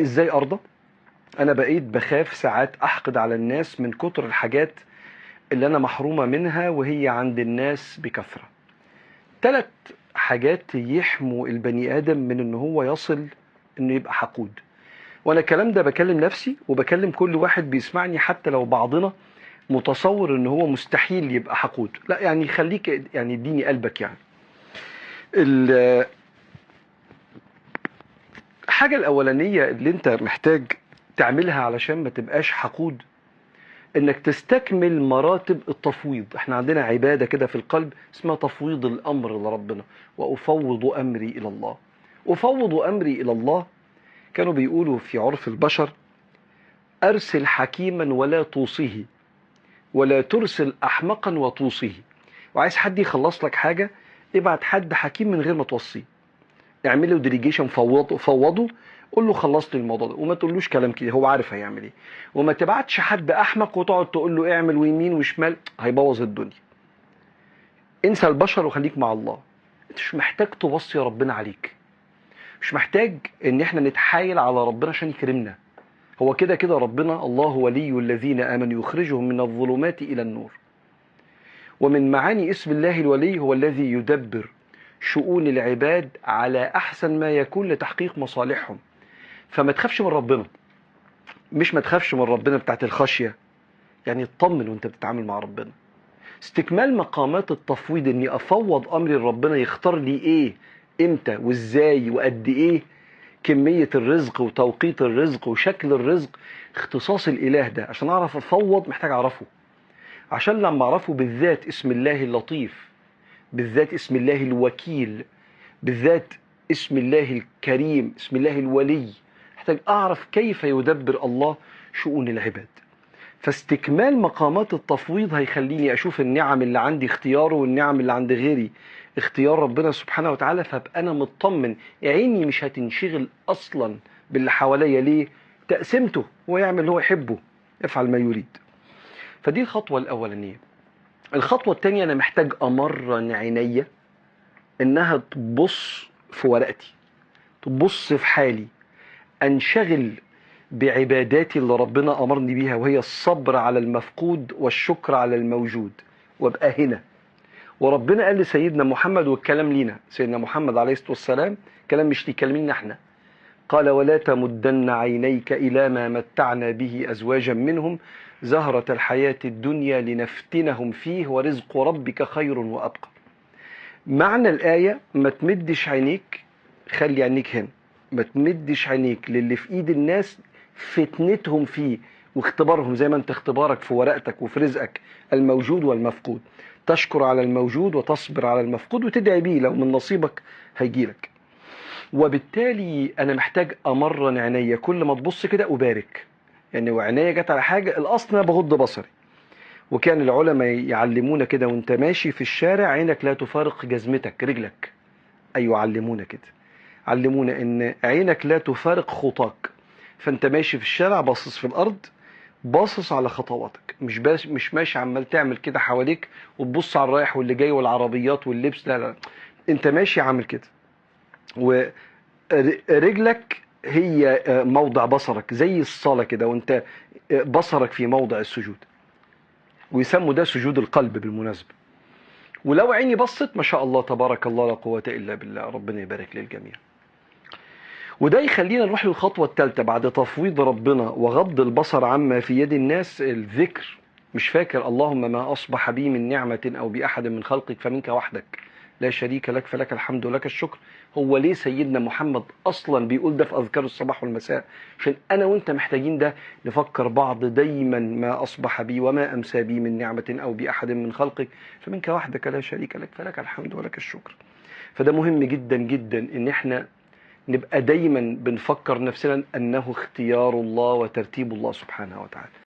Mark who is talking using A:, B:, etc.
A: ازاي ارضى؟ انا بقيت بخاف ساعات احقد على الناس من كتر الحاجات اللي انا محرومة منها وهي عند الناس بكثرة. 3 حاجات يحموا البني ادم من ان هو يصل انه يبقى حقود. وانا الكلام ده بكلم نفسي وبكلم كل واحد بيسمعني، حتى لو بعضنا متصور ان هو مستحيل يبقى حقود. لا يعني خليك، يعني اديني قلبك. يعني الحاجة الاولانية اللي انت محتاج تعملها علشان ما تبقاش حقود، انك تستكمل مراتب التفويض. احنا عندنا عبادة كده في القلب اسمها تفويض الامر لربنا، وافوض امري الى الله. افوض امري الى الله، كانوا بيقولوا في عرف البشر: ارسل حكيما ولا توصيه، ولا ترسل احمقا وتوصيه. وعايز حد يخلص لك حاجة، ابعت حد حكيم من غير ما توصيه. اعمل له ديليجيشن، فوضه، قول له خلصت الموضوع ده، وما تقولوش كلام كده، هو عارف هيعمل ايه. وما تبعتش حد احمق وتقعد تقول له اعمل ويمين وشمال، هيبوظ الدنيا. انسى البشر وخليك مع الله. انت مش محتاج توصي ربنا عليك، مش محتاج ان احنا نتحايل على ربنا عشان يكرمنا. هو كده كده ربنا الله ولي الذين امنوا يخرجهم من الظلمات الى النور. ومن معاني اسم الله الولي هو الذي يدبر شؤون العباد على احسن ما يكون لتحقيق مصالحهم. فما تخافش من ربنا، مش ما تخافش من ربنا بتاعت الخشية، يعني اطمن وانت بتتعامل مع ربنا. استكمال مقامات التفويض، اني افوض امري لربنا يختار لي ايه، امتى وازاي وقد ايه، كمية الرزق وتوقيت الرزق وشكل الرزق. اختصاص الاله ده عشان اعرف افوض محتاج اعرفه، عشان لما اعرفه بالذات اسم الله اللطيف، بالذات اسم الله الوكيل، بالذات اسم الله الكريم، اسم الله الولي، محتاج اعرف كيف يدبر الله شؤون العباد. فاستكمال مقامات التفويض هيخليني اشوف النعم اللي عندي اختياره، والنعم اللي عند غيري اختيار ربنا سبحانه وتعالى. فابقى انا مطمن، عيني مش هتنشغل اصلا باللي حواليا. ليه؟ تقسمته، هو يعمل اللي هو يحبه، يفعل ما يريد. فدي الخطوة الاولانية. الخطوة الثانية، انا محتاج امرن عينيا انها تبص في ورقتي، تبص في حالي، انشغل بعباداتي اللي ربنا امرني بيها، وهي الصبر على المفقود والشكر على الموجود، وابقى هنا. وربنا قال لسيدنا محمد، والكلام لينا، سيدنا محمد عليه الصلاة والسلام، كلام مش ليكلمنا احنا، قال: ولا تمدن عينيك الى ما متعنا به ازواجا منهم زهرة الحياة الدنيا لنفتنهم فيه ورزق ربك خير وابقى. معنى الآية: ما تمدش عينيك، خلي عينيك هنا، ما تمدش عينيك للي في ايد الناس فتنتهم فيه واختبارهم، زي ما انت اختبارك في ورقتك وفي رزقك الموجود والمفقود. تشكر على الموجود وتصبر على المفقود وتدعي بيه، لو من نصيبك هيجيلك. وبالتالي انا محتاج امرن عينيا، كل ما تبص كده ابارك. يعني وعينيا جت على حاجة، الاصل انا بغض بصري. وكان العلماء يعلمونا كده، وانت ماشي في الشارع عينك لا تفارق جزمتك، رجلك. ايوه علمونا كده، علمونا ان عينك لا تفارق خطاك. فانت ماشي في الشارع باصص في الارض، باصص على خطواتك، مش ماشي عمال تعمل كده حواليك وتبص على الرايح واللي جاي والعربيات واللبس. لا لا، انت ماشي عامل كده، ورجلك هي موضع بصرك، زي الصلاة كده، وانت بصرك في موضع السجود. ويسموا ده سجود القلب بالمناسبة. ولو عيني بصت، ما شاء الله تبارك الله لا قوة إلا بالله، ربنا يبارك للجميع. وده يخلينا نروح للخطوة الثالثة بعد تفويض ربنا وغض البصر عما في يد الناس: الذكر. مش فاكر: اللهم ما أصبح بي من نعمة أو بأحد من خلقك فمنك وحدك لا شريك لك فلك الحمد ولك الشكر. هو ليه سيدنا محمد أصلا بيقول ده في أذكار الصباح والمساء؟ عشان أنا وإنت محتاجين ده، نفكر بعض دايما: ما أصبح بي وما أمسى بي من نعمة أو بأحد من خلقك فمنك وحدك لا شريك لك فلك الحمد ولك الشكر. فده مهم جدا جدا إن احنا نبقى دايما بنفكر نفسنا أنه اختيار الله وترتيب الله سبحانه وتعالى.